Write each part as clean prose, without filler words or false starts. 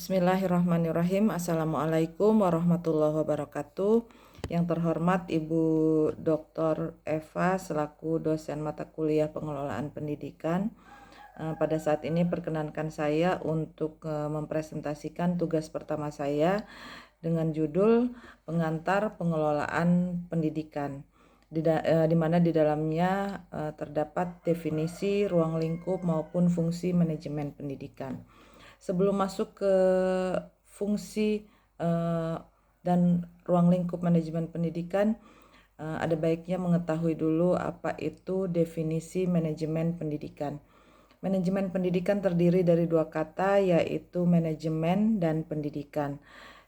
Bismillahirrahmanirrahim. Assalamualaikum warahmatullahi wabarakatuh. Yang terhormat Ibu Dr. Eva selaku dosen mata kuliah pengelolaan pendidikan. Pada saat ini perkenankan saya untuk mempresentasikan tugas pertama saya dengan judul Pengantar Pengelolaan Pendidikan. Di mana di dalamnya terdapat definisi ruang lingkup maupun fungsi manajemen pendidikan. Sebelum masuk ke fungsi dan ruang lingkup manajemen pendidikan, ada baiknya mengetahui dulu apa itu definisi manajemen pendidikan. Manajemen pendidikan terdiri dari dua kata, yaitu manajemen dan pendidikan.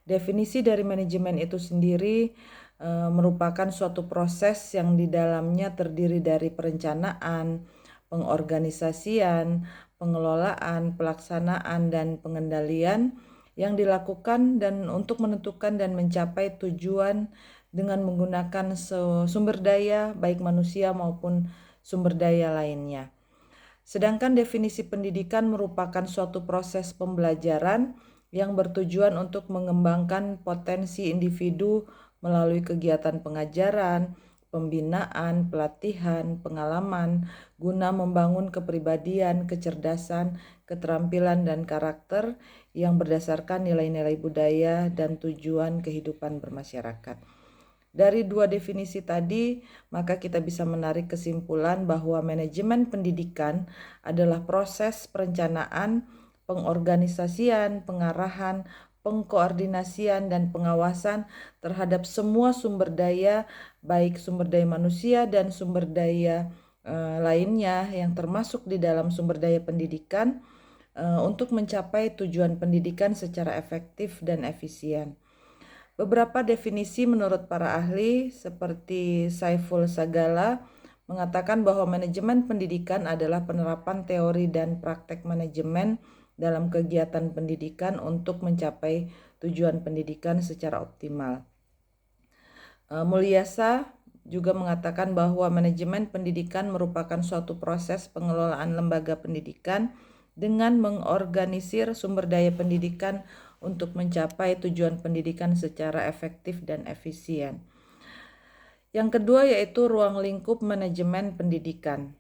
Definisi dari manajemen itu sendiri merupakan suatu proses yang di dalamnya terdiri dari perencanaan, pengorganisasian, pengelolaan, pelaksanaan, dan pengendalian yang dilakukan dan untuk menentukan dan mencapai tujuan dengan menggunakan sumber daya baik manusia maupun sumber daya lainnya. Sedangkan definisi pendidikan merupakan suatu proses pembelajaran yang bertujuan untuk mengembangkan potensi individu melalui kegiatan pengajaran, pembinaan, pelatihan, pengalaman, guna membangun kepribadian, kecerdasan, keterampilan, dan karakter yang berdasarkan nilai-nilai budaya dan tujuan kehidupan bermasyarakat. Dari dua definisi tadi, maka kita bisa menarik kesimpulan bahwa manajemen pendidikan adalah proses perencanaan, pengorganisasian, pengarahan, pengkoordinasian, dan pengawasan terhadap semua sumber daya, baik sumber daya manusia dan sumber daya lainnya yang termasuk di dalam sumber daya pendidikan untuk mencapai tujuan pendidikan secara efektif dan efisien. Beberapa definisi menurut para ahli seperti Saiful Sagala mengatakan bahwa manajemen pendidikan adalah penerapan teori dan praktek manajemen dalam kegiatan pendidikan untuk mencapai tujuan pendidikan secara optimal. Mulyasa juga mengatakan bahwa manajemen pendidikan merupakan suatu proses pengelolaan lembaga pendidikan dengan mengorganisir sumber daya pendidikan untuk mencapai tujuan pendidikan secara efektif dan efisien. Yang kedua yaitu ruang lingkup manajemen pendidikan.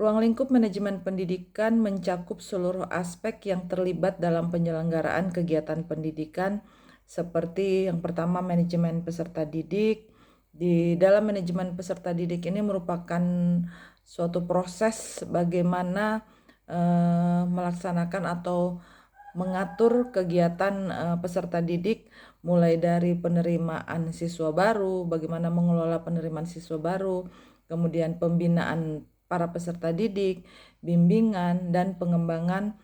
Ruang lingkup manajemen pendidikan mencakup seluruh aspek yang terlibat dalam penyelenggaraan kegiatan pendidikan, seperti yang pertama manajemen peserta didik. Di dalam manajemen peserta didik ini merupakan suatu proses bagaimana melaksanakan atau mengatur kegiatan peserta didik, mulai dari penerimaan siswa baru, bagaimana mengelola penerimaan siswa baru, kemudian pembinaan para peserta didik, bimbingan, dan pengembangan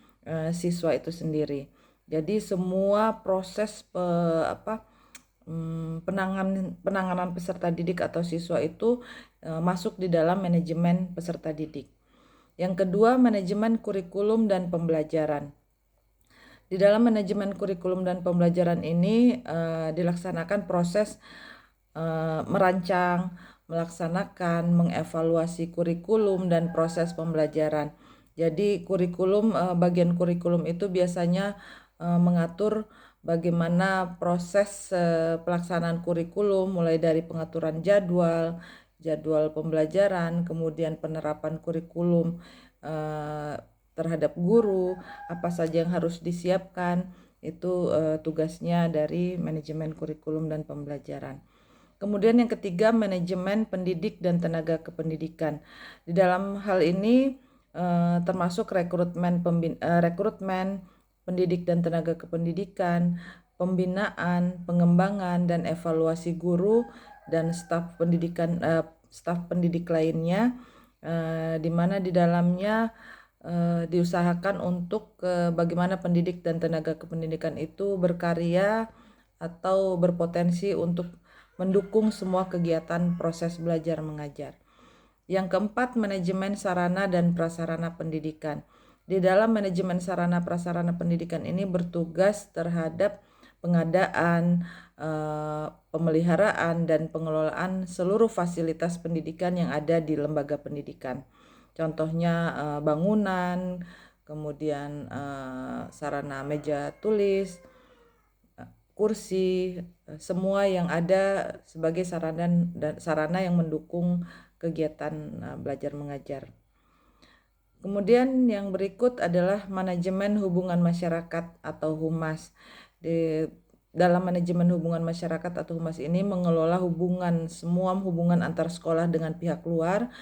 siswa itu sendiri. Jadi semua proses penanganan peserta didik atau siswa itu masuk di dalam manajemen peserta didik. Yang kedua, manajemen kurikulum dan pembelajaran. Di dalam manajemen kurikulum dan pembelajaran ini dilaksanakan proses merancang, melaksanakan, mengevaluasi kurikulum dan proses pembelajaran. Jadi bagian kurikulum itu biasanya mengatur bagaimana proses pelaksanaan kurikulum, mulai dari pengaturan jadwal pembelajaran, kemudian penerapan kurikulum terhadap guru, apa saja yang harus disiapkan, itu tugasnya dari manajemen kurikulum dan pembelajaran. Kemudian yang ketiga, manajemen pendidik dan tenaga kependidikan. Di dalam hal ini termasuk rekrutmen pendidik dan tenaga kependidikan, pembinaan, pengembangan, dan evaluasi guru dan staf pendidik lainnya, di mana di dalamnya diusahakan untuk bagaimana pendidik dan tenaga kependidikan itu berkarya atau berpotensi untuk mendukung semua kegiatan proses belajar mengajar. Yang keempat, manajemen sarana dan prasarana pendidikan. Di dalam manajemen sarana prasarana pendidikan ini bertugas terhadap pengadaan, pemeliharaan, dan pengelolaan seluruh fasilitas pendidikan yang ada di lembaga pendidikan. Contohnya bangunan, kemudian sarana meja tulis, kursi, semua yang ada sebagai sarana yang mendukung kegiatan belajar mengajar. Kemudian yang berikut adalah manajemen hubungan masyarakat atau humas. Dalam manajemen hubungan masyarakat atau humas ini mengelola semua hubungan antar sekolah dengan pihak luar,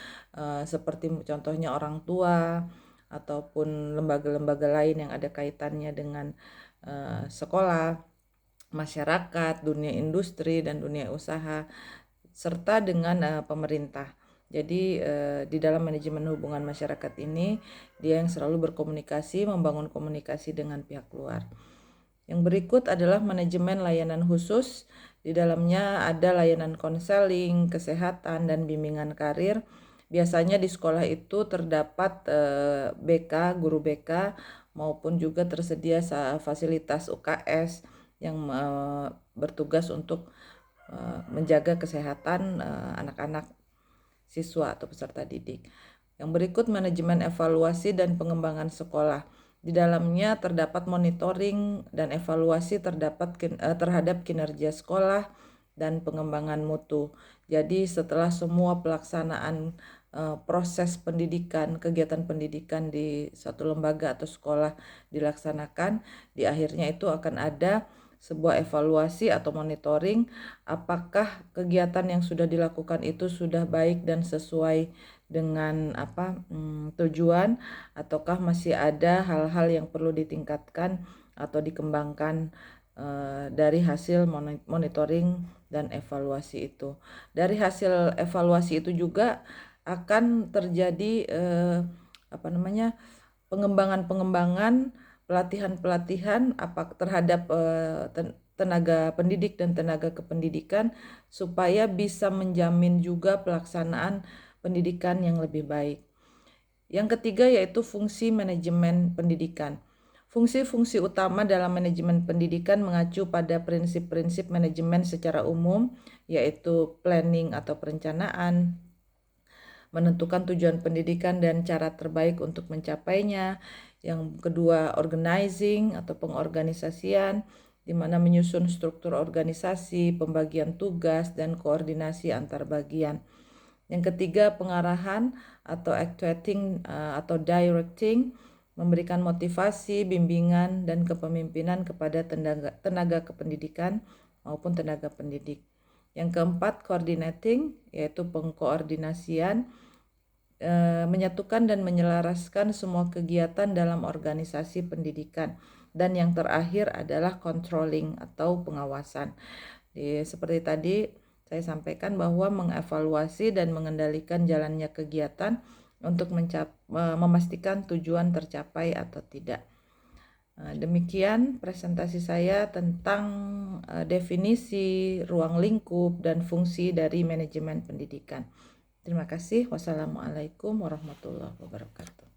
seperti contohnya orang tua ataupun lembaga-lembaga lain yang ada kaitannya dengan sekolah, masyarakat, dunia industri dan dunia usaha, serta dengan pemerintah. Jadi di dalam manajemen hubungan masyarakat ini dia yang selalu berkomunikasi, membangun komunikasi dengan pihak luar. Yang berikut adalah manajemen layanan khusus. Di dalamnya ada layanan konseling, kesehatan, dan bimbingan karir. Biasanya di sekolah itu terdapat BK, guru BK, maupun juga tersedia fasilitas UKS yang bertugas untuk menjaga kesehatan anak-anak siswa atau peserta didik. Yang berikut manajemen evaluasi dan pengembangan sekolah. Di dalamnya terdapat monitoring dan evaluasi terhadap kinerja sekolah dan pengembangan mutu. Jadi setelah semua pelaksanaan proses pendidikan, kegiatan pendidikan di suatu lembaga atau sekolah dilaksanakan, di akhirnya itu akan ada sebuah evaluasi atau monitoring apakah kegiatan yang sudah dilakukan itu sudah baik dan sesuai dengan tujuan, ataukah masih ada hal-hal yang perlu ditingkatkan atau dikembangkan dari hasil monitoring dan evaluasi itu. Dari hasil evaluasi itu juga akan terjadi pengembangan-pengembangan, pelatihan-pelatihan terhadap tenaga pendidik dan tenaga kependidikan supaya bisa menjamin juga pelaksanaan pendidikan yang lebih baik. Yang ketiga yaitu fungsi manajemen pendidikan. Fungsi-fungsi utama dalam manajemen pendidikan mengacu pada prinsip-prinsip manajemen secara umum, yaitu planning atau perencanaan, menentukan tujuan pendidikan dan cara terbaik untuk mencapainya. Yang kedua, organizing atau pengorganisasian, di mana menyusun struktur organisasi, pembagian tugas, dan koordinasi antar bagian. Yang ketiga, pengarahan atau actuating atau directing, memberikan motivasi, bimbingan, dan kepemimpinan kepada tenaga kependidikan maupun tenaga pendidik. Yang keempat, coordinating, yaitu pengkoordinasian, menyatukan dan menyelaraskan semua kegiatan dalam organisasi pendidikan. Dan yang terakhir adalah controlling atau pengawasan. Seperti tadi saya sampaikan bahwa mengevaluasi dan mengendalikan jalannya kegiatan untuk memastikan tujuan tercapai atau tidak. Demikian presentasi saya tentang definisi, ruang lingkup, dan fungsi dari manajemen pendidikan. Terima kasih. Wassalamualaikum warahmatullahi wabarakatuh.